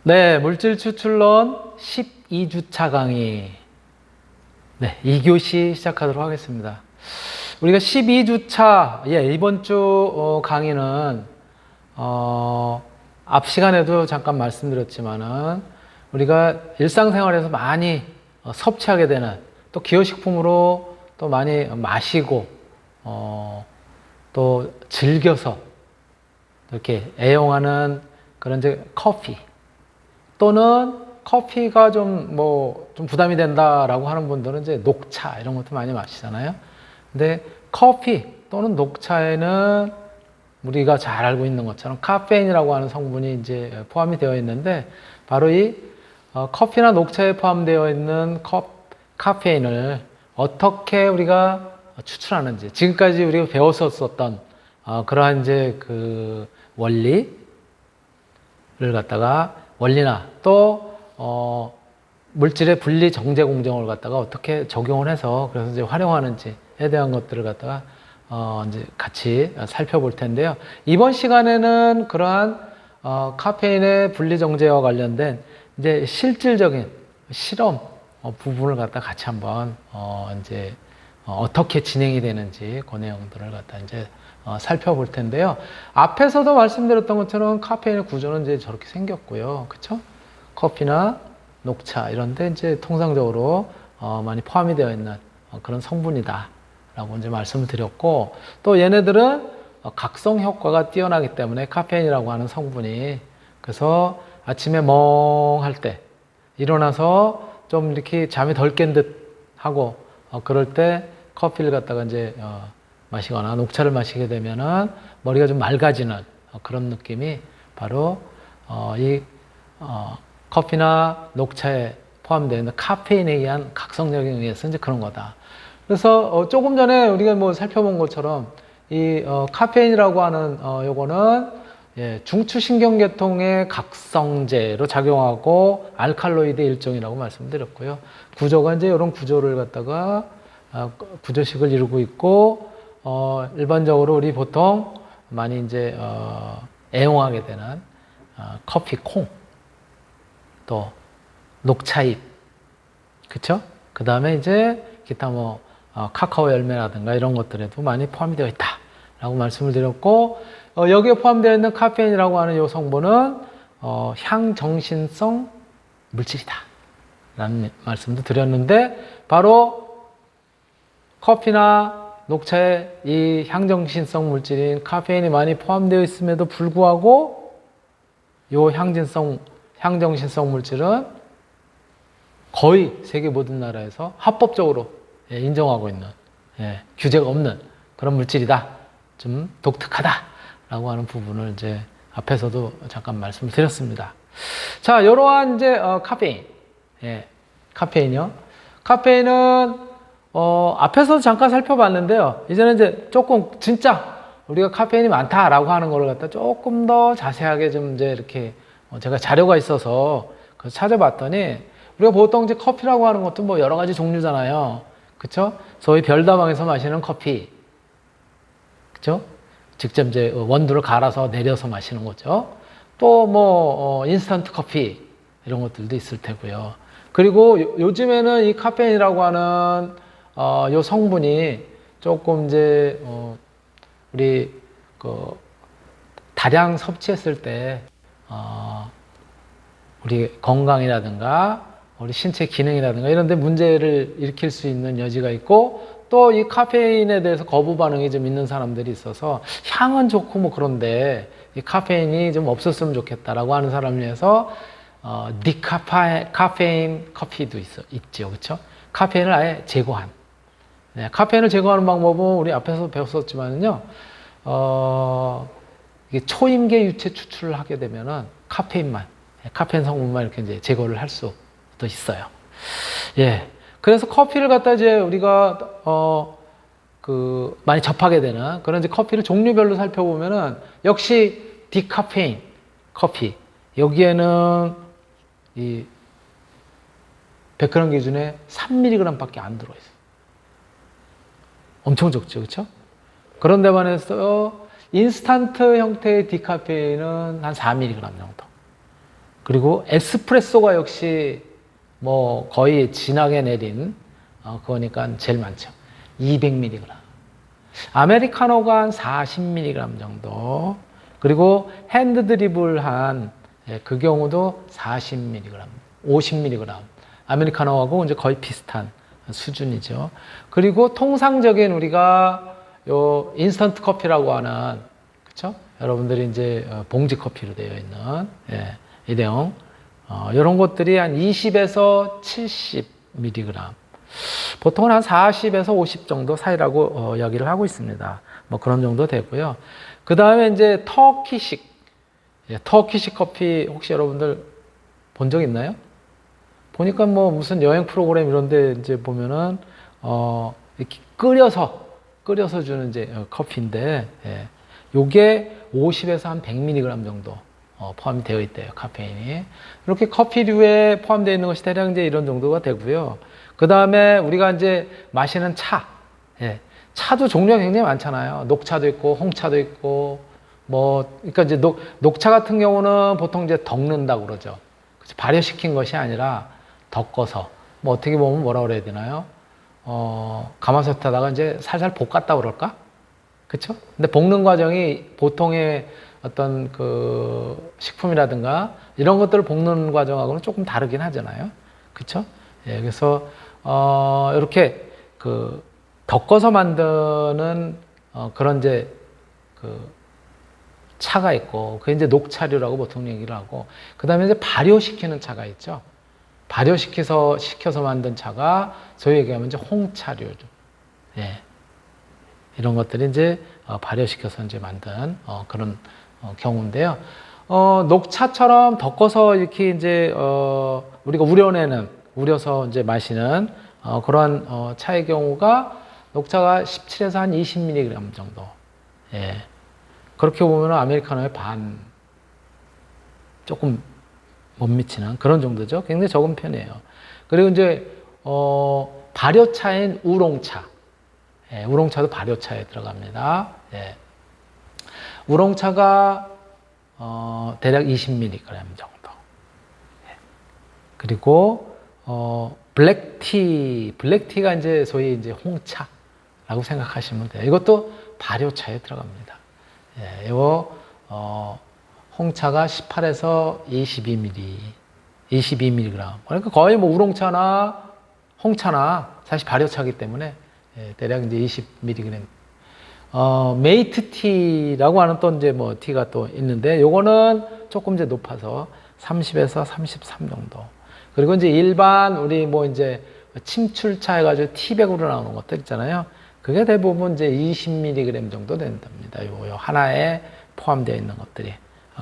네, 물질 추출론 12주차 강의. 네, 2교시 시작하도록 하겠습니다. 우리가 12주차, 이번 주 강의는, 앞 시간에도 잠깐 말씀드렸지만은, 우리가 일상생활에서 많이 섭취하게 되는, 또 기호식품으로 또 많이 마시고, 또 즐겨서 이렇게 애용하는 그런 이제 커피, 또는 커피가 좀 부담이 된다라고 하는 분들은 이제 녹차 이런 것도 많이 마시잖아요. 근데 커피 또는 녹차에는 우리가 잘 알고 있는 것처럼 카페인이라고 하는 성분이 이제 포함이 되어 있는데, 바로 이 커피나 녹차에 포함되어 있는 카페인을 어떻게 우리가 추출하는지, 지금까지 우리가 배웠었던 그러한 이제 그 원리를 갖다가, 원리나 또 물질의 분리 정제 공정을 갖다가 어떻게 적용을 해서 그래서 이제 활용하는지에 대한 것들을 갖다가 이제 같이 살펴볼 텐데요. 이번 시간에는 그러한 카페인의 분리 정제와 관련된 이제 실질적인 실험 부분을 갖다 같이 한번 이제 어떻게 진행이 되는지 그 내용들을 갖다 이제 살펴볼 텐데요. 앞에서도 말씀드렸던 것처럼 카페인의 구조는 이제 저렇게 생겼고요. 그쵸? 커피나 녹차 이런데 이제 통상적으로 많이 포함이 되어 있는 그런 성분이다 라고 이제 말씀을 드렸고, 또 얘네들은 각성 효과가 뛰어나기 때문에 카페인이라고 하는 성분이, 그래서 아침에 멍할 때 일어나서 좀 이렇게 잠이 덜 깬 듯 하고 그럴 때 커피를 갖다가 이제 마시거나 녹차를 마시게 되면은 머리가 좀 맑아지는 그런 느낌이 바로 이 커피나 녹차에 포함되어 있는 카페인에 의한 각성력에 의해서 이제 그런 거다. 그래서 조금 전에 우리가 뭐 살펴본 것처럼 이 카페인이라고 하는 요거는 중추신경계통의 각성제로 작용하고 알칼로이드 일종이라고 말씀드렸고요. 구조가 이제 이런 구조를 갖다가 구조식을 이루고 있고, 일반적으로 우리 보통 많이 이제 애용하게 되는 커피 콩, 또 녹차잎, 그쵸? 그 다음에 이제 기타 뭐 카카오 열매라든가 이런 것들에도 많이 포함이 되어 있다라고 말씀을 드렸고, 여기에 포함되어 있는 카페인이라고 하는 이 성분은 향정신성 물질이다 라는 말씀도 드렸는데, 바로 커피나 녹차에 이 향정신성 물질인 카페인이 많이 포함되어 있음에도 불구하고 이 향정신성 물질은 거의 세계 모든 나라에서 합법적으로 인정하고 있는, 규제가 없는 그런 물질이다, 좀 독특하다라고 하는 부분을 이제 앞에서도 잠깐 말씀을 드렸습니다. 자, 이러한 이제 카페인, 카페인이요. 카페인은 앞에서도 잠깐 살펴봤는데요. 이제는 이제 조금 진짜 우리가 카페인이 많다라고 하는 걸 갖다 조금 더 자세하게 좀 이제 이렇게 제가 자료가 있어서 그래서 찾아봤더니, 우리가 보통 이제 커피라고 하는 것도 뭐 여러 가지 종류잖아요. 그쵸? 소위 별다방에서 마시는 커피. 그쵸? 직접 이제 원두를 갈아서 내려서 마시는 거죠. 또 뭐 인스턴트 커피 이런 것들도 있을 테고요. 그리고 요즘에는 이 카페인이라고 하는 요 성분이 조금 이제 우리 그 다량 섭취했을 때 우리 건강이라든가 우리 신체 기능이라든가 이런 데 문제를 일으킬 수 있는 여지가 있고, 또 이 카페인에 대해서 거부 반응이 좀 있는 사람들이 있어서 향은 좋고 뭐 그런데 이 카페인이 좀 없었으면 좋겠다라고 하는 사람을 위해서 카페인 커피도 있죠. 그렇죠? 카페인을 아예 제거한. 카페인을 제거하는 방법은 우리 앞에서 배웠었지만요. 이게 초임계 유체 추출을 하게 되면은 카페인 성분만 이렇게 이제 제거를 할 수도 있어요. 그래서 커피를 갖다 이제 우리가 많이 접하게 되는 그런 이제 커피를 종류별로 살펴보면은 역시 디카페인 커피, 여기에는 이 100g 기준에 3mg밖에 안 들어있어요. 엄청 적죠, 그렇죠? 그런데 반해서 인스턴트 형태의 디카페인은 한 4mg 정도. 그리고 에스프레소가 역시 뭐 거의 진하게 내린 그거니까 제일 많죠. 200mg. 아메리카노가 한 40mg 정도. 그리고 핸드 드립을 그 경우도 40mg, 50mg. 아메리카노하고 이제 거의 비슷한 수준이죠. 그리고 통상적인 우리가 요 인스턴트 커피라고 하는, 그쵸? 여러분들이 이제 봉지 커피로 되어 있는, 일회용. 이런 것들이 한 20에서 70mg. 보통은 한 40에서 50 정도 사이라고 이야기를 하고 있습니다. 뭐 그런 정도 되고요. 그 다음에 이제 터키식 커피 혹시 여러분들 본 적 있나요? 보니까 뭐 무슨 여행 프로그램 이런 데 이제 보면은, 이렇게 끓여서 주는 이제 커피인데, 요게 50에서 한 100mg 정도 포함이 되어 있대요, 카페인이. 이렇게 커피류에 포함되어 있는 것이 대략 이제 이런 정도가 되고요. 그 다음에 우리가 이제 마시는 차. 차도 종류가 굉장히 많잖아요. 녹차도 있고, 홍차도 있고, 그러니까 이제 녹차 같은 경우는 보통 이제 덕는다고 그러죠. 발효시킨 것이 아니라 덮어서, 어떻게 보면 뭐라 그래야 되나요? 가마솥에다가 이제 살살 볶았다 그럴까? 그쵸? 근데 볶는 과정이 보통의 어떤 그 식품이라든가 이런 것들을 볶는 과정하고는 조금 다르긴 하잖아요. 그쵸? 그래서, 이렇게 덮어서 만드는, 그런 이제 차가 있고, 그게 이제 녹차류라고 보통 얘기를 하고, 그 다음에 이제 발효시키는 차가 있죠. 시켜서 만든 차가 소위 얘기하면 이제 홍차류죠. 이런 것들이 이제 발효시켜서 이제 만든 그런 경우인데요. 녹차처럼 덮어서 이렇게 이제 우리가 우려서 이제 마시는 그러한 차의 경우가 녹차가 17에서 한 20mg 정도. 그렇게 보면 아메리카노의 반 조금 못 미치는 그런 정도죠. 굉장히 적은 편이에요. 그리고 이제 발효차인 우롱차. 우롱차도 발효차에 들어갑니다. 우롱차가 대략 20mg 정도. 그리고 블랙티가 이제 소위 이제 홍차라고 생각하시면 돼요. 이것도 발효차에 들어갑니다. 이거 홍차가 18에서 22mg. 그러니까 거의 뭐 우롱차나 홍차나 사실 발효차이기 때문에 대략 이제 20mg. 메이트티라고 하는 또 이제 뭐 티가 또 있는데 요거는 조금 이제 높아서 30에서 33 정도. 그리고 이제 일반 우리 뭐 이제 침출차 해가지고 티백으로 나오는 것들 있잖아요. 그게 대부분 이제 20mg 정도 된답니다. 요 하나에 포함되어 있는 것들이.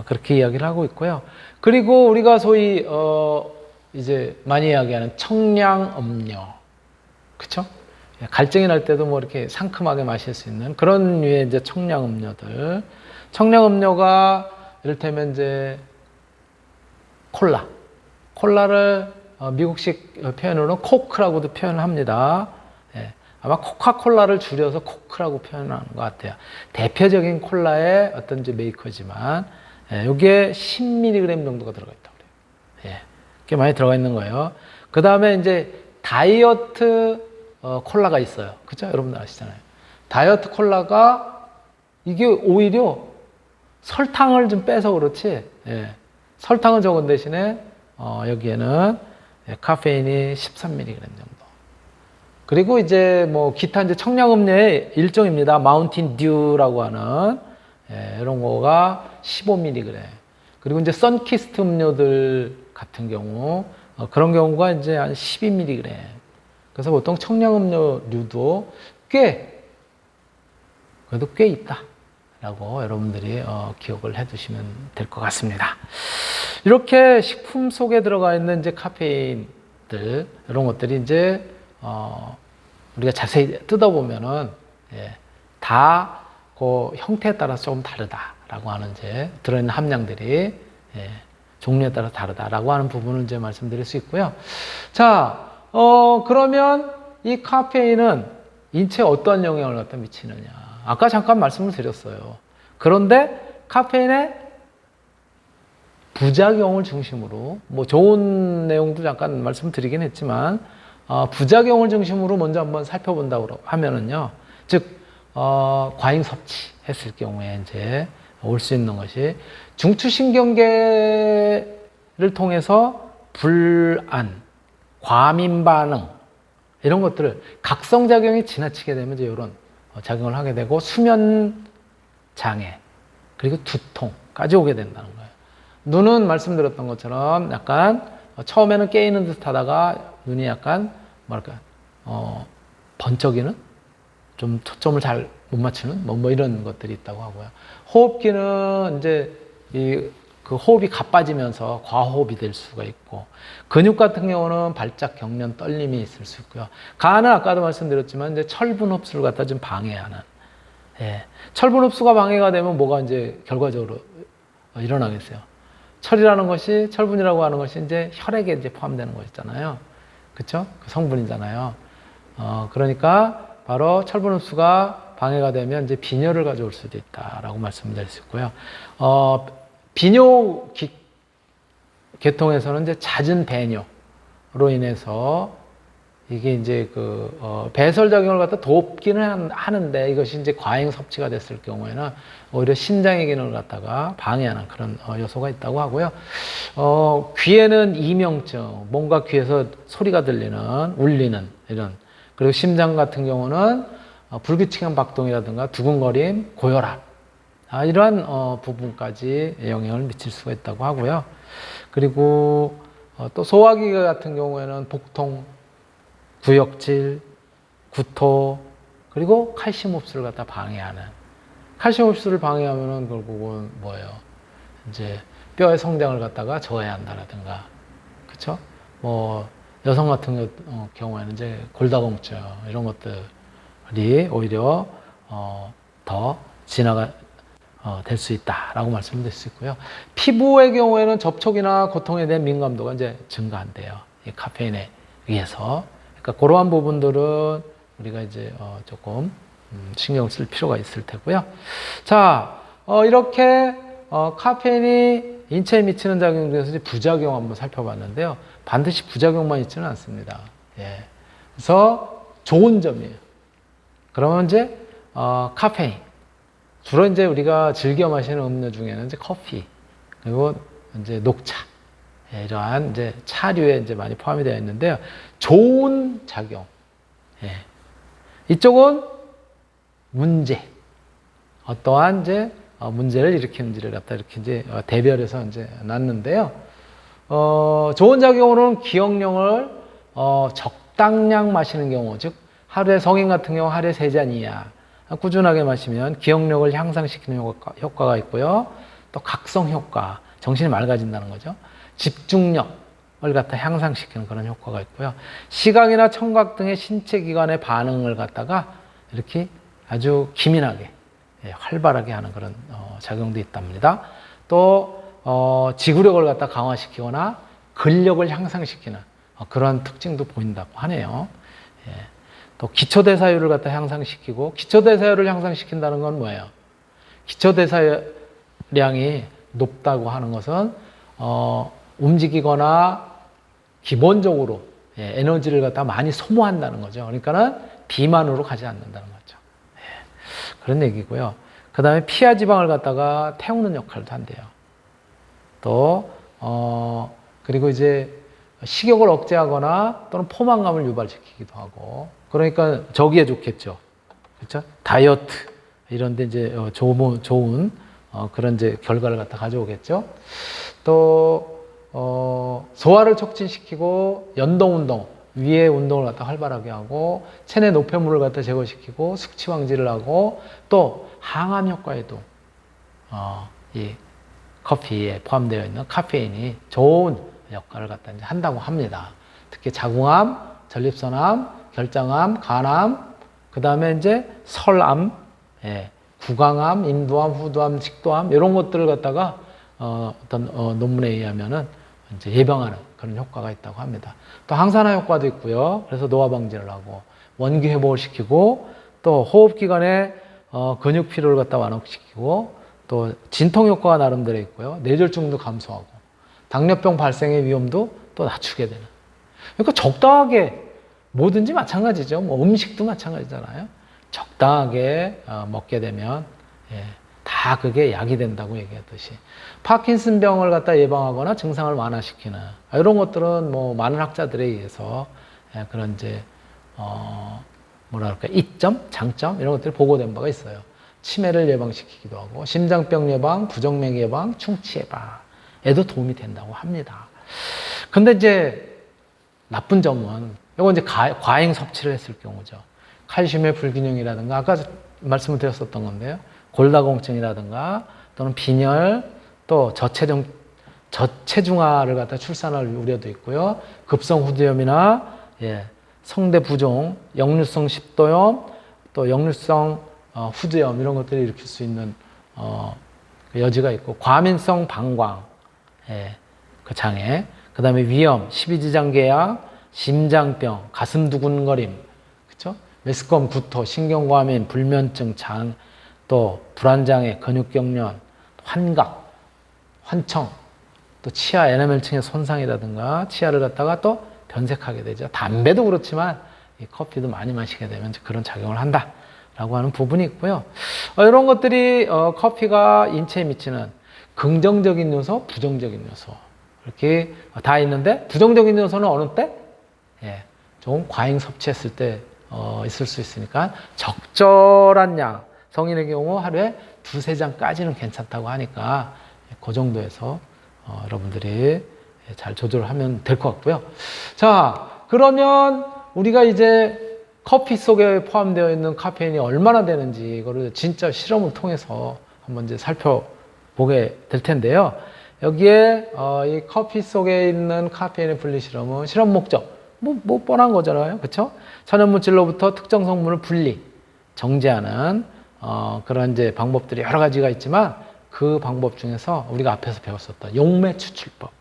그렇게 이야기를 하고 있고요. 그리고 우리가 소위 이제 많이 이야기하는 청량음료, 그쵸? 갈증이 날 때도 뭐 이렇게 상큼하게 마실 수 있는 그런 류의 이제 청량음료들. 청량음료가 이를테면 이제 콜라를 미국식 표현으로는 코크라고도 표현을 합니다. 아마 코카콜라를 줄여서 코크라고 표현하는 것 같아요. 대표적인 콜라의 어떤 이제 메이커지만, 여기에 10mg 정도가 들어가 있다고 그래요. 꽤 많이 들어가 있는 거예요. 그 다음에 이제 다이어트 콜라가 있어요. 그죠? 여러분들 아시잖아요. 다이어트 콜라가 이게 오히려 설탕을 좀 빼서 그렇지, 설탕은 적은 대신에, 여기에는 카페인이 13mg 정도. 그리고 이제 뭐 기타 이제 청량음료의 일종입니다. 마운틴 듀라고 하는 이런 거가 15mg. 그리고 이제 선키스트 음료들 같은 경우 그런 경우가 이제 한 12mg. 그래서 보통 청량음료류도 그래도 꽤 있다라고 여러분들이 기억을 해두시면 될 것 같습니다. 이렇게 식품 속에 들어가 있는 이제 카페인들 이런 것들이 이제 우리가 자세히 뜯어보면은 다 그 형태에 따라서 조금 다르다라고 하는 이제 들어있는 함량들이 종류에 따라 다르다라고 하는 부분을 이제 말씀드릴 수 있고요. 자, 그러면 이 카페인은 인체에 어떠한 영향을 갖다 미치느냐? 아까 잠깐 말씀을 드렸어요. 그런데 카페인의 부작용을 중심으로, 뭐 좋은 내용도 잠깐 말씀드리긴 했지만, 부작용을 중심으로 먼저 한번 살펴본다고 하면은요, 즉, 과잉 섭취했을 경우에 이제 올 수 있는 것이 중추신경계를 통해서 불안, 과민 반응, 이런 것들을 각성작용이 지나치게 되면 이제 이런 작용을 하게 되고 수면 장애, 그리고 두통까지 오게 된다는 거예요. 눈은 말씀드렸던 것처럼 약간 처음에는 깨이는 듯 하다가 눈이 약간 뭐랄까 번쩍이는, 좀 초점을 잘 못 맞추는 뭐 이런 것들이 있다고 하고요. 호흡기는 이제 그 호흡이 가빠지면서 과호흡이 될 수가 있고, 근육 같은 경우는 발작, 경련, 떨림이 있을 수 있고요. 간은 아까도 말씀드렸지만 이제 철분 흡수를 갖다 좀 방해하는, 예. 철분 흡수가 방해가 되면 뭐가 이제 결과적으로 일어나겠어요. 철이라는 것이, 철분이라고 하는 것이 이제 혈액에 이제 포함되는 것이잖아요. 그쵸? 그 성분이잖아요. 그러니까 바로 철분 흡수가 방해가 되면 이제 빈혈을 가져올 수도 있다라고 말씀드릴 수 있고요. 비뇨 계통에서는 이제 잦은 배뇨로 인해서 이게 이제 배설작용을 갖다 돕기는 하는데, 이것이 이제 과잉 섭취가 됐을 경우에는 오히려 신장의 기능을 갖다가 방해하는 그런 요소가 있다고 하고요. 귀에는 이명증, 뭔가 귀에서 소리가 들리는, 울리는 이런, 그리고 심장 같은 경우는 불규칙한 박동이라든가 두근거림, 고혈압, 이러한 부분까지 영향을 미칠 수가 있다고 하고요. 그리고 또 소화기 같은 경우에는 복통, 구역질, 구토, 그리고 칼슘 흡수를 갖다 방해하는, 칼슘 흡수를 방해하면은 결국은 뭐예요? 이제 뼈의 성장을 갖다가 저해한다라든가, 그쵸? 뭐 여성 같은 경우에는 이제 골다공증 이런 것들이 오히려 더 진화가 될 수 있다라고 말씀드릴 수 있고요. 피부의 경우에는 접촉이나 고통에 대한 민감도가 이제 증가한대요. 이 카페인에 의해서. 그러니까 그러한 부분들은 우리가 이제 조금 신경 쓸 필요가 있을 테고요. 자, 이렇게 카페인이 인체에 미치는 작용 중에서 부작용 한번 살펴봤는데요. 반드시 부작용만 있지는 않습니다. 예. 그래서 좋은 점이에요. 그러면 이제 카페인, 주로 이제 우리가 즐겨 마시는 음료 중에는 이제 커피, 그리고 이제 녹차, 예, 이러한 이제 차류에 이제 많이 포함이 되어 있는데요. 좋은 작용. 예. 이쪽은 문제. 어떠한 이제 문제를 일으키는지를 갖다 이렇게 이제 대별해서 이제 놨는데요. 좋은 작용으로는 기억력을 적당량 마시는 경우, 즉 하루에, 성인 같은 경우 하루에 3잔 이하 꾸준하게 마시면 기억력을 향상시키는 효과가 있고요. 또 각성 효과, 정신이 맑아진다는 거죠. 집중력을 갖다 향상시키는 그런 효과가 있고요. 시각이나 청각 등의 신체 기관의 반응을 갖다가 이렇게 아주 기민하게, 활발하게 하는 그런 작용도 있답니다. 또 지구력을 갖다 강화시키거나 근력을 향상시키는 그런 특징도 보인다고 하네요. 예. 또 기초대사율을 갖다 향상시키고, 기초대사율을 향상시킨다는 건 뭐예요? 기초대사량이 높다고 하는 것은 움직이거나 기본적으로 에너지를 갖다 많이 소모한다는 거죠. 그러니까는 비만으로 가지 않는다는 거죠. 그런 얘기고요. 그 다음에 피하 지방을 갖다가 태우는 역할도 한대요. 또 그리고 이제 식욕을 억제하거나 또는 포만감을 유발시키기도 하고, 그러니까 저기에 좋겠죠. 그렇죠? 다이어트 이런 데 이제 좋은 그런 이제 결과를 갖다 가져오겠죠. 또 소화를 촉진시키고, 연동 운동, 위의 운동을 갖다 활발하게 하고, 체내 노폐물을 갖다 제거시키고 숙취 방지를 하고, 또 항암 효과에도 이 커피에 포함되어 있는 카페인이 좋은 역할을 갖다 이제 한다고 합니다. 특히 자궁암, 전립선암, 결장암, 간암, 그 다음에 이제 설암, 구강암, 인두암, 후두암, 식도암 이런 것들을 갖다가 어떤 논문에 의하면은 이제 예방하는 그런 효과가 있다고 합니다. 또 항산화 효과도 있고요. 그래서 노화 방지를 하고 원기 회복을 시키고, 또 호흡기관의 근육 피로를 갖다 완화시키고, 또 진통 효과가 나름대로 있고요. 뇌졸중도 감소하고 당뇨병 발생의 위험도 또 낮추게 되는. 그러니까 적당하게 뭐든지 마찬가지죠. 뭐 음식도 마찬가지잖아요. 적당하게 먹게 되면 다 그게 약이 된다고 얘기했듯이 파킨슨병을 갖다 예방하거나 증상을 완화시키는 이런 것들은 뭐 많은 학자들에 의해서 그런 이제 뭐랄까 이점, 장점 이런 것들이 보고된 바가 있어요. 치매를 예방시키기도 하고 심장병 예방, 부정맥 예방, 충치 예방에도 도움이 된다고 합니다. 근데 이제 나쁜 점은 이거 이제 과잉 섭취를 했을 경우죠. 칼슘의 불균형이라든가 아까 말씀을 드렸었던 건데요. 골다공증이라든가 또는 빈혈 또 저체중아를 갖다 출산할 우려도 있고요. 급성 후두염이나 성대 부종, 역류성 식도염 또 역류성 후두염 이런 것들을 일으킬 수 있는 여지가 있고 과민성 방광 그 장애 그 다음에 위염, 십이지장계약, 심장병, 가슴 두근거림, 그렇죠? 메스꺼움, 구토, 신경과민, 불면증, 또 불안장애, 근육경련, 환각, 환청, 또 치아 에나멜층의 손상이라든가 치아를 갖다가 또 변색하게 되죠. 담배도 그렇지만 이 커피도 많이 마시게 되면 그런 작용을 한다라고 하는 부분이 있고요. 이런 것들이 커피가 인체에 미치는 긍정적인 요소, 부정적인 요소 이렇게 다 있는데 부정적인 요소는 어느 때? 좀 과잉 섭취했을 때 있을 수 있으니까 적절한 양 성인의 경우 하루에 2-3잔까지는 괜찮다고 하니까 그 정도에서 여러분들이 잘 조절을 하면 될 것 같고요. 자, 그러면 우리가 이제 커피 속에 포함되어 있는 카페인이 얼마나 되는지 이거를 진짜 실험을 통해서 한번 이제 살펴보게 될 텐데요. 여기에 이 커피 속에 있는 카페인의 분리 실험은 실험 목적 뭐 뻔한 거잖아요, 그렇죠? 천연물질로부터 특정 성분을 분리, 정제하는 그런 이제 방법들이 여러 가지가 있지만 그 방법 중에서 우리가 앞에서 배웠었던 용매 추출법,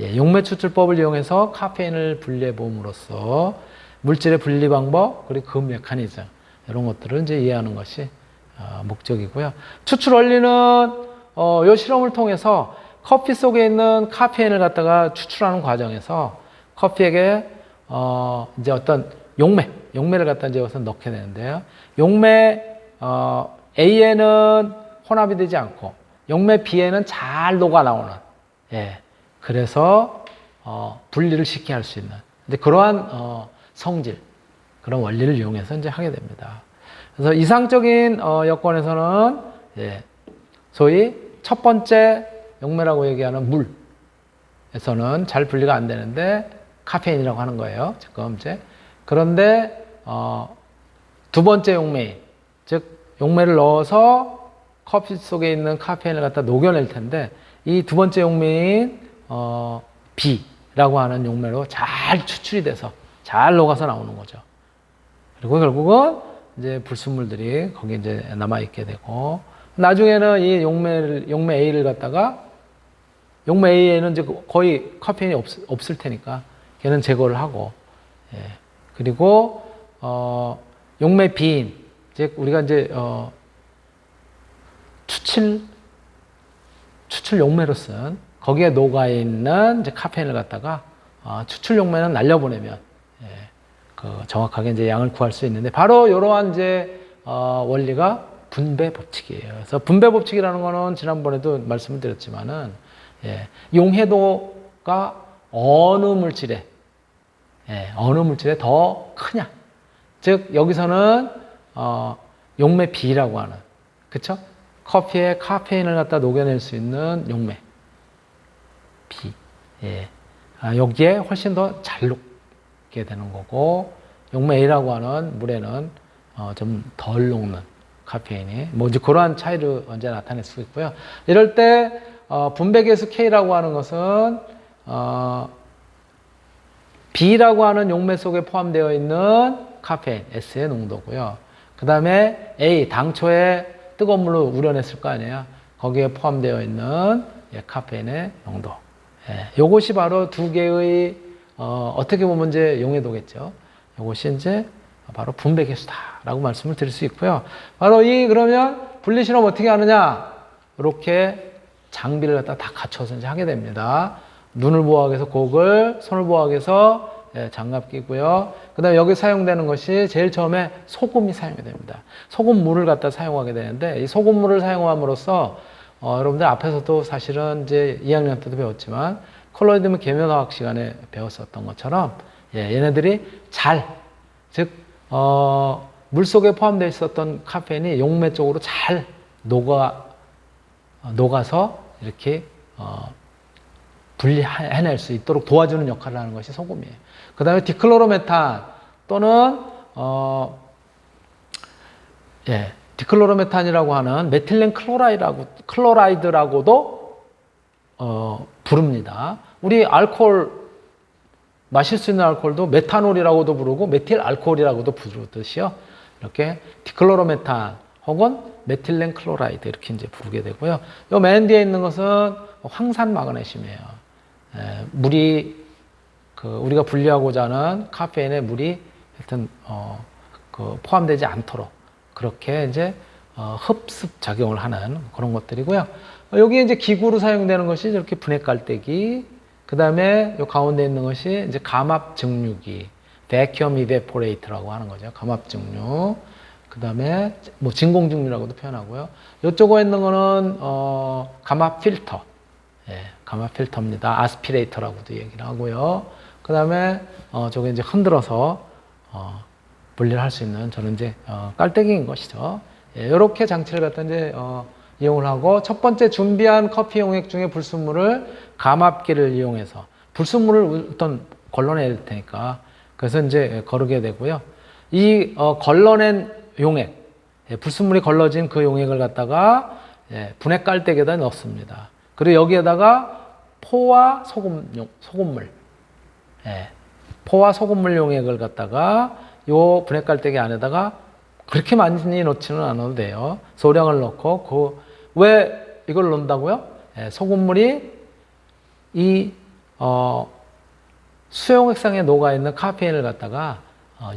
용매 추출법을 이용해서 카페인을 분리해 봄으로써 물질의 분리 방법 그리고 그 메커니즘 이런 것들을 이제 이해하는 것이 목적이고요. 추출 원리는 이 실험을 통해서 커피 속에 있는 카페인을 갖다가 추출하는 과정에서 커피에게 이제 어떤 용매를 갖다 이제 여기서 넣게 되는데요. 용매 A에는 혼합이 되지 않고 용매 B에는 잘 녹아 나오는 그래서 분리를 쉽게 할 수 있는 이제 그러한 성질 그런 원리를 이용해서 이제 하게 됩니다. 그래서 이상적인 여건에서는 소위 첫 번째 용매라고 얘기하는 물에서는 잘 분리가 안 되는데 카페인이라고 하는 거예요. 지금 이제 그런데 두 번째 용매인 즉 용매를 넣어서 커피 속에 있는 카페인을 갖다 녹여낼 텐데 이 두 번째 용매인 B라고 하는 용매로 잘 추출이 돼서 잘 녹아서 나오는 거죠. 그리고 결국은 이제 불순물들이 거기에 이제 남아 있게 되고 나중에는 이 용매 A를 갖다가 용매 A에는 이제 거의 카페인이 없을 테니까 걔는 제거를 하고 그리고 용매 B인 즉 우리가 이제 추출 용매로 쓴 거기에 녹아 있는 이제 카페인을 갖다가 추출 용매는 날려보내면 그 정확하게 이제 양을 구할 수 있는데 바로 이러한 이제 원리가 분배 법칙이에요. 그래서 분배 법칙이라는 거는 지난번에도 말씀을 드렸지만은 용해도가 어느 물질에 더 크냐. 즉 여기서는 용매 B라고 하는 그쵸? 커피에 카페인을 갖다 녹여낼 수 있는 용매 B. 여기에 훨씬 더 잘 녹게 되는 거고 용매 A라고 하는 물에는 좀 덜 녹는 카페인이 뭐 이제 그러한 차이를 언제 나타낼 수 있고요. 이럴 때 분배계수 K라고 하는 것은 B라고 하는 용매 속에 포함되어 있는 카페인 S의 농도고요. 그 다음에 A 당초에 뜨거운 물로 우려냈을 거 아니에요. 거기에 포함되어 있는 카페인의 농도. 요것이 바로 두 개의 어떻게 보면 이제 용해도겠죠. 요것이 이제 바로 분배계수다라고 말씀을 드릴 수 있고요. 바로 그러면 분리실험 어떻게 하느냐? 이렇게 장비를 갖다 다 갖춰서 이제 하게 됩니다. 눈을 보호하기 위해서 고글, 손을 보호하기 위해서 장갑 끼고요. 그 다음에 여기 사용되는 것이 제일 처음에 소금이 사용이 됩니다. 소금물을 갖다 사용하게 되는데 이 소금물을 사용함으로써 여러분들 앞에서도 사실은 이제 2학년 때도 배웠지만 컬로이드 및 계면화학 시간에 배웠었던 것처럼 얘네들이 즉 물속에 포함되어 있었던 카페인이 용매 쪽으로 잘 녹아서 이렇게 분리해낼 수 있도록 도와주는 역할을 하는 것이 소금이에요. 그 다음에 디클로로메탄 또는 디클로로메탄이라고 하는 메틸렌 클로라이드라고도 부릅니다. 우리 알코올 마실 수 있는 알코올도 메탄올이라고도 부르고 메틸 알코올이라고도 부르듯이요. 이렇게 디클로로메탄 혹은 메틸렌 클로라이드 이렇게 이제 부르게 되고요. 요 맨 뒤에 있는 것은 황산 마그네슘이에요. 물이 우리가 분리하고자 하는 카페인에 물이 하여튼 포함되지 않도록 그렇게 이제 흡습 작용을 하는 그런 것들이고요. 여기 이제 기구로 사용되는 것이 이렇게 분해 깔때기, 그 다음에 요 가운데 있는 것이 이제 감압 증류기, vacuum evaporator라고 하는 거죠. 감압 증류. 그 다음에 뭐 진공 증류라고도 표현하고요. 이쪽에 있는 거는 감압 필터, 감압 필터입니다. 아스피레이터라고도 얘기를 하고요. 그 다음에 저게 이제 흔들어서 분리를 할 수 있는 저는 이제 깔때기인 것이죠. 이렇게 장치를 갖다 이제 이용을 하고 첫 번째 준비한 커피 용액 중에 불순물을 감압기를 이용해서 불순물을 어떤 걸러내야 될 테니까 그래서 이제 거르게 되고요. 이 걸러낸 용액, 불순물이 걸러진 그 용액을 갖다가 분해 깔때기에다 넣습니다. 그리고 여기에다가 포와 소금물, 포와 소금물 용액을 갖다가 요 분해 깔때기 안에다가 그렇게 많이 넣지는 않아도 돼요. 소량을 넣고 왜 이걸 넣는다고요? 소금물이 이 수용액상에 녹아 있는 카페인을 갖다가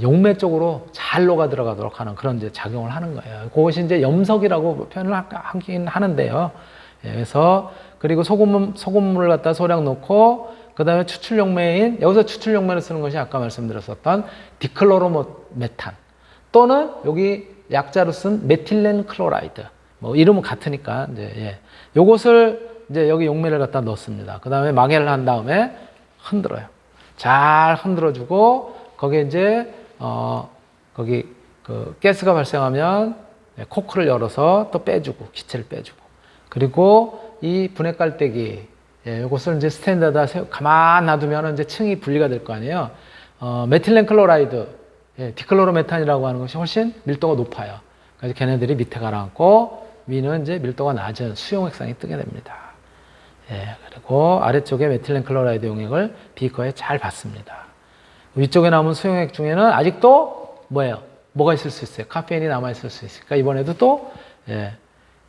용매 쪽으로 잘 녹아 들어가도록 하는 그런 이제 작용을 하는 거예요. 그것이 이제 염석이라고 표현을 하긴 하는데요. 그래서 그리고 소금물을 갖다 소량 넣고 그 다음에 추출 용매인 여기서 추출 용매를 쓰는 것이 아까 말씀드렸었던 디클로로메탄 또는 여기 약자로 쓴 메틸렌 클로라이드 뭐 이름은 같으니까 이제 요것을 이제 여기 용매를 갖다 넣습니다. 그 다음에 망해를 한 다음에 흔들어요. 잘 흔들어주고 거기에 이제 거기 그 가스가 발생하면 코크를 열어서 또 빼주고 기체를 빼주고 그리고 이 분해 깔때기 이것을 이제 스탠드에다 가만 놔두면 이제 층이 분리가 될 거 아니에요. 메틸렌 클로라이드, 디클로로메탄이라고 하는 것이 훨씬 밀도가 높아요. 그래서 걔네들이 밑에 가라앉고 위는 이제 밀도가 낮은 수용액상이 뜨게 됩니다. 그리고 아래쪽에 메틸렌 클로라이드 용액을 비커에 잘 받습니다. 위쪽에 남은 수용액 중에는 아직도 뭐가 있을 수 있어요? 카페인이 남아있을 수 있으니까 이번에도 또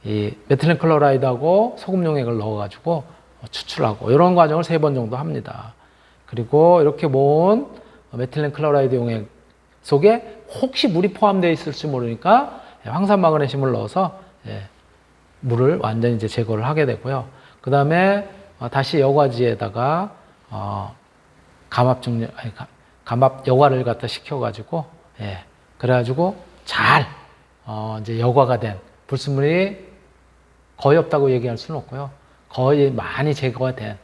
이 메틸렌 클로라이드하고 소금 용액을 넣어가지고 추출하고 이런 과정을 3번 정도 합니다. 그리고 이렇게 모은 메틸렌 클로라이드 용액 속에 혹시 물이 포함되어 있을지 모르니까 황산 마그네슘을 넣어서 물을 완전히 이제 제거를 하게 되고요. 그 다음에 다시 여과지에다가 감압 여과를 갖다 시켜가지고 그래가지고 잘 이제 여과가 된 불순물이 거의 없다고 얘기할 수는 없고요. 거의 많이 제거가 된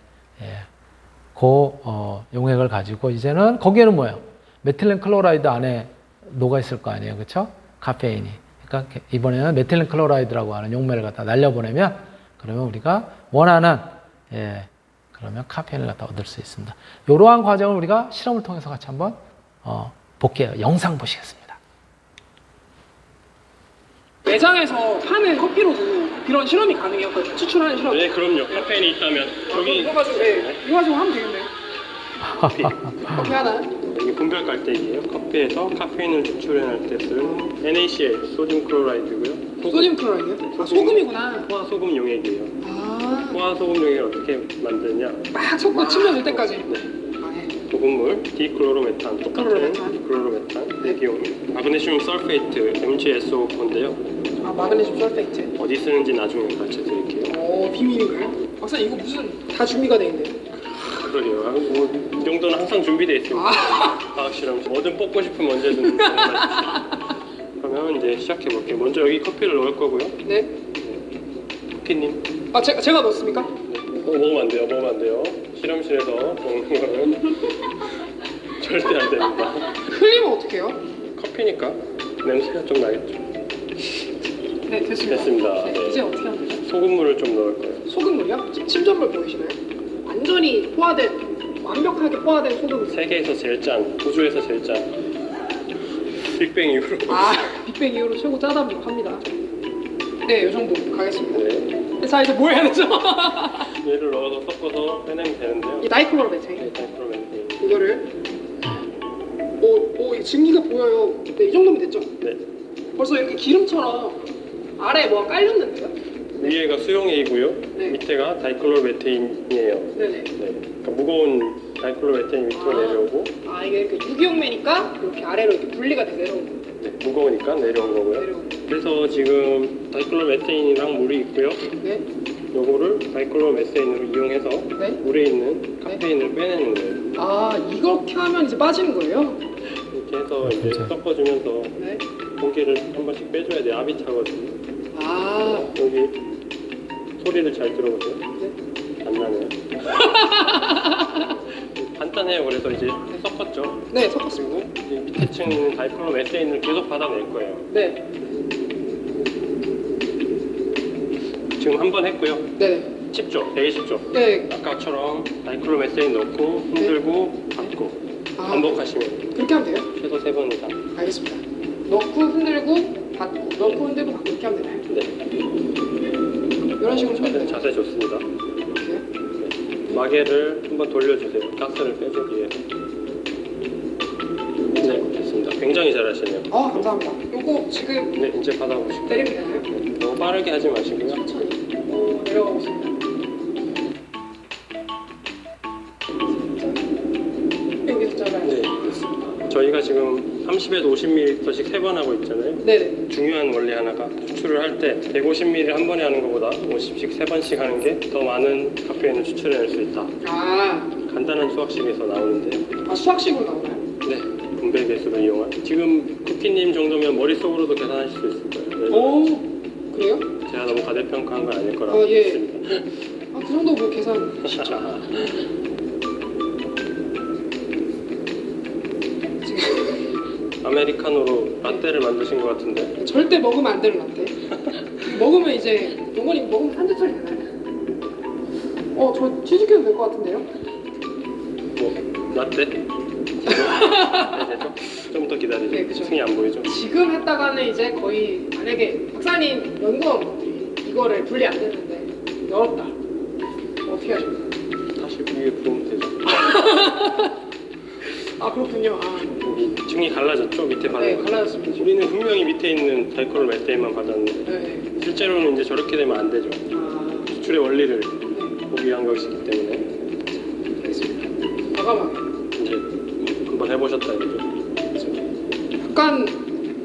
용액을 가지고 이제는 거기에는 뭐예요? 메틸렌 클로라이드 안에 녹아 있을 거 아니에요, 그렇죠? 카페인이. 그러니까 이번에는 메틸렌 클로라이드라고 하는 용매를 갖다 날려보내면 그러면 우리가 원하는 그러면 카페인을 갖다 얻을 수 있습니다. 이러한 과정을 우리가 실험을 통해서 같이 한번 볼게요. 영상 보시겠습니다. 매장에서 파는 커피로도 이런 실험이 가능해요? 그러니까 추출하는 실험? 네, 그럼요. 카페인이 있다면 저기 이거 가지고 이거 가지고 하면 되겠네요. 어떻게 하나요? 여기 분별 깔때기예요. 커피에서 카페인을 추출해낼 때 쓰는 NaCl, 소듐 클로라이드고요. 소듐 클로라이드? 소금이구나. 포화 소금 용액이에요. 포화 소금 용액을 어떻게 만드냐? 막 섞고 침전될 때까지. 소금물, 디클로로메탄 똑같은 디클로로메탄, 대기용, 마그네슘 설페이트, MgSO4인데요. 마그네슘 설페이트. 어디 쓰는지 나중에 가르쳐 드릴게요. 비밀인가요? 박사님 이거 무슨 다 준비가 돼 있네요. 그러게요. 뭐이 정도는 항상 준비되어 있습니다. 과학 실험 뭐든 뽑고 싶으면 언제든 그러면 이제 시작해 볼게요. 먼저 여기 커피를 넣을 거고요. 네. 쿠키님. 아 제가 넣었습니까? 먹으면 안 돼요. 먹으면 안 돼요. 실험실에서 먹는 거는 절대 안 됩니다. 흘리면 어떡해요? 커피니까 냄새가 좀 나겠죠. 네 됐습니다. 됐습니다. 네, 네. 이제 어떻게 하면 되죠? 소금물을 좀 넣을 거예요. 소금물이요? 침전물 보이시나요? 완전히 포화된 완벽하게 포화된 소금물. 세계에서 제일 짠, 우주에서 제일 짠. 빅뱅 이후로. 아 빅뱅 이후로 최고 짜다고 합니다. 네, 이 정도 가겠습니다. 네. 자 이제 뭐 해야 되죠? 얘를 넣어서 섞어서 빼내면 되는데요. 이 나이크로로 메테인 네, 그러면 이거를 이 증기가 보여요. 네, 이 정도면 됐죠? 네. 벌써 이렇게 기름처럼 아래에 뭐가 깔렸는데요? 위에가 수용액이고요. 네. 밑에가 다이클로메테인이에요. 네네. 네. 그러니까 무거운 다이클로메테인이 밑으로 내려오고, 아 이게 이렇게 유기용매니까 이렇게 아래로 이렇게 분리가 돼 내려오는 거예요. 네, 무거우니까 내려온 거고요. 내려오는 거. 그래서 지금 다이클로메테인이랑 물이 있고요. 네. 요거를 다이클로메테인으로 이용해서 네. 물에 있는 카페인을 빼내는 거예요. 아 이렇게 하면 이제 빠지는 거예요? 이렇게 해서 이제 그렇죠. 섞어주면서 네. 고기를 한 번씩 빼줘야 돼요. 압이 차거든요. 아 여기 소리를 잘 들어보세요. 네. 안 나네요. 간단해요. 그래서 이제 섞었죠. 네 섞었습니다. 그리고 이 밑에 층에 있는 다이클로메테인을 계속 받아낼 거예요. 네. 지금 한 번 했고요. 네. 쉽죠? 되게 쉽죠? 네. 아까처럼 다이클로메테인 넣고 흔들고 받고 아. 반복하시면 그렇게 하면 돼요? 최소 3번 이상. 알겠습니다. 넣고 흔들고 받고 넣고 흔들고 받고 이렇게 하면 되나요? 네. 이런 식으로 하면 돼요. 자세 좋습니다. 이렇게요? 네. 마개를 한번 돌려주세요. 가스를 빼주기 위해. 네, 됐습니다. 굉장히 잘하시네요. 아 감사합니다. 요거 지금 네, 이제 받아보시고. 때리면 되나요? 네, 너무 빠르게 하지 마시고요. 천천히 내려가고 있습니다. 여기서 잘라요. 네, 됐습니다. 저희가 지금 30에서 50ml씩 3번 하고 있잖아요. 네네. 중요한 원리 하나가 추출을 할 때 150ml 한 번에 하는 것보다 50씩 3번씩 하는 게 더 많은 카페인을 추출해낼 수 있다. 아, 간단한 수학식에서 나오는데요. 아 수학식으로 나오나요? 네, 분배 계수를 이용한. 지금 쿠키님 정도면 머릿속으로도 계산하실 수 있을 거예요. 오, 그래요? 제가 너무 과대평가한 건 아닐 거라고 예. 믿습니다. 아, 그 정도 뭐 계산 쉽죠. 지금 아메리카노로 라떼를 만드신 것 같은데. 절대 먹으면 안 되는 라떼. 먹으면 이제 동건이 먹으면 산재처리 되나요? 저 취직해도 될 것 같은데요? 뭐 라떼? 네, 되죠? 좀 더 기다리죠. 네, 그죠. 층이 안 보이죠? 지금 했다가는 이제 거의 만약에 박사님 연구원분들이 이거를 분리 안 됐는데 열었다. 어떻게 하죠? 다시 위에 부으면 되죠. 아 그렇군요. 아, 여기 층이 갈라졌죠? 밑에 받은 네 거. 갈라졌습니다. 우리는 분명히 밑에 있는 다이클로메테인만 받았는데 네. 실제로는 이제 저렇게 되면 안 되죠. 아, 추출의 원리를 네. 보기 위한 것이기 때문에 알겠습니다. 과감하게. 이제 한번 해보셨다 이거죠. 약간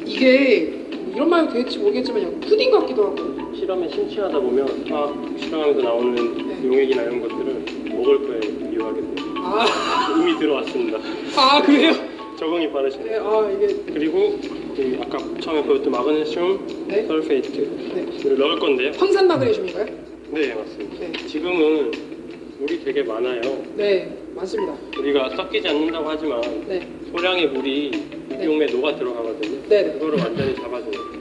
이게 이런 말도 될지 모르겠지만 약간 푸딩 같기도 하고. 실험에 심취하다 보면 화학 실험에서 나오는 네. 용액이나 이런 것들을 먹을 거에 비유하게 돼요. 아, 이미 들어왔습니다. 아 그래요? 적응이 네, 빠르시네요. 아 이게 그리고 이 아까 처음에 보였던 마그네슘 네. 설페이트를 네. 넣을 건데요. 황산 마그네슘인가요? 네, 맞습니다. 네. 지금은 물이 되게 많아요. 네, 많습니다. 우리가 섞이지 않는다고 하지만 네. 소량의 물이 유기용에 녹아 들어가거든요. 네, 네. 그거를 완전히 잡아줘요.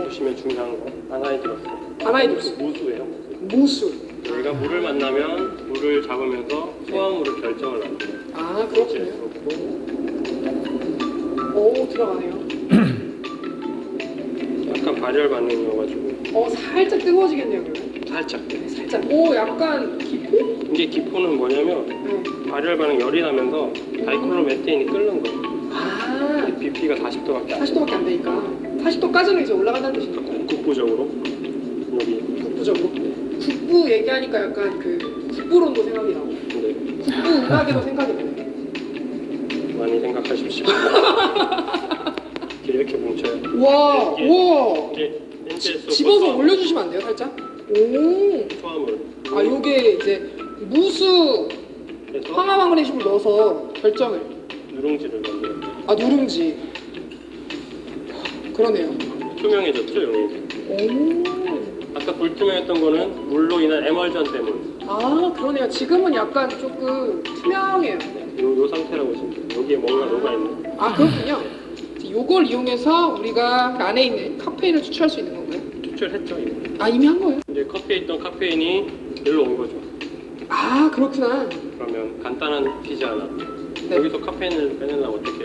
보시면 중요한 거 아나이드로스. 아나이도스, 무수예요. 무수. 저희가 물을 만나면 물을 잡으면서 소화물을 결정을 만들어요. 아 그렇군요. 오 들어가네요. 약간 발열 반응이어가지고 살짝 뜨거워지겠네요 그러면. 살짝. 네, 살짝. 오 약간 기포? 이게 기포는 뭐냐면 네. 발열 반응 열이 나면서 다이클로메테인이 끓는 거예요. 아 BP가 40도밖에 안 돼요. 40도밖에 안 되니까 40도까지는 이제 올라간다는 뜻이니까. 국부적으로 여기. 국부적으로. 국부 얘기하니까 약간 그 국부론도 생각이 나고 근데 국부 음악에도 생각이 나네. 많이 생각하십시오. 이렇게 뭉쳐요. 와, 이게- 와. 이게 NCS 집어서 올려주시면 안 돼요, 살짝? 오. 소화물. 아, 요게 이제 무수 그래서 황화 마그네슘을 넣어서 결정을. 누룽지를 만들었죠. 아 누룽지. 그러네요. 투명해졌죠, 용이. 오. 아까 불투명했던 거는 물로 인한 에멀전 때문. 아 그러네요. 지금은 약간 조금 투명해요. 요 상태라고 보시면 돼요. 여기에 뭔가 녹아있는. 아 그렇군요. 요걸 이용해서 우리가 그 안에 있는 카페인을 추출할 수 있는 건가요? 추출했죠, 이거. 아 이미 한 거예요? 이제 커피에 있던 카페인이 일로 온 거죠. 아 그렇구나. 그러면 간단한 퀴즈 하나. 네. 여기서 카페인을 빼내려면 어떻게?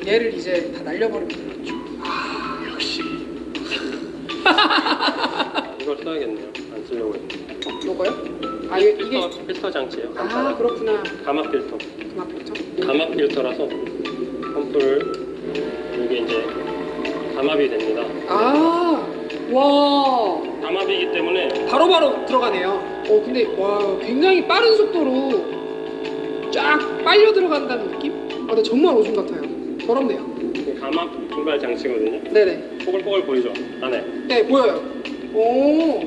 얘를 이제 다 날려버리면 되죠. 역시. 이걸 써야겠네요. 안 쓰려고 했는데. 요거요? 아 이게 필터 장치예요. 아 간단한. 그렇구나. 감압 필터. 그만 뺐죠? 감압 필터라서 펌프를 이게 이제 감압이 됩니다. 아 와. 감압이기 때문에 바로바로 들어가네요. 근데 와 굉장히 빠른 속도로 쫙 빨려 들어간다는 느낌? 아 근데 정말 오줌 같아요. 더럽네요. 이게 감압 분발 장치거든요. 네네. 뽀글뽀글 보이죠? 안에 네 보여요. 오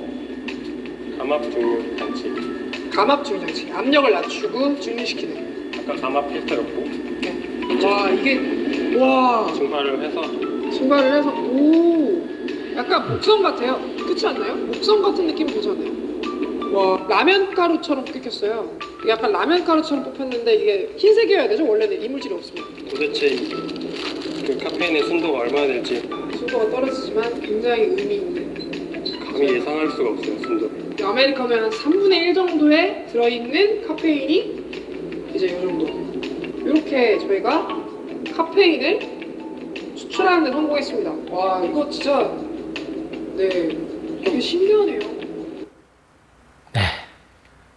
감압 중류 장치. 감압 중장치. 압력을 낮추고 중류시키는. 아까 감압 필터였고 네. 와 이게 와 증발을 해서 증발을 해서 오 약간 목성 같아요. 그렇지 않나요? 목성 같은 느낌 들지 않나요? 와 라면 가루처럼 끓였어요. 약간 라면 가루처럼 뽑혔는데 이게 흰색이어야 되죠? 원래는 이물질이 없습니다. 도대체 그 카페인의 순도가 얼마나 될지 순도가 떨어지지만 굉장히 의미 있는. 감히 예상할 수가 없어요. 순도. 아메리카노의 한 3분의 1 정도에 들어있는 카페인이 이제 이 정도. 이렇게 저희가 카페인을 추출하는 데 성공했습니다. 와 이거 진짜 네 되게 신기하네요. 네,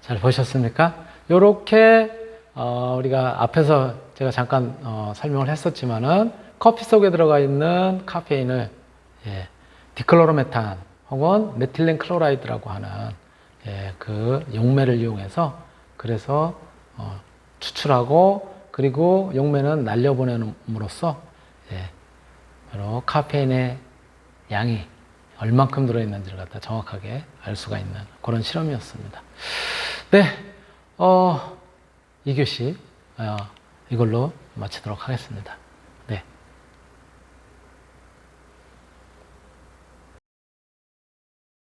잘 보셨습니까? 이렇게 우리가 앞에서 제가 잠깐 설명을 했었지만은 커피 속에 들어가 있는 카페인을 디클로로메탄 혹은 메틸렌 클로라이드라고 하는 그 용매를 이용해서 그래서 추출하고 그리고 용매는 날려보냄으로써 바로 카페인의 양이 얼만큼 들어있는지를 갖다 정확하게 알 수가 있는 그런 실험이었습니다. 네, 2교시 이걸로 마치도록 하겠습니다.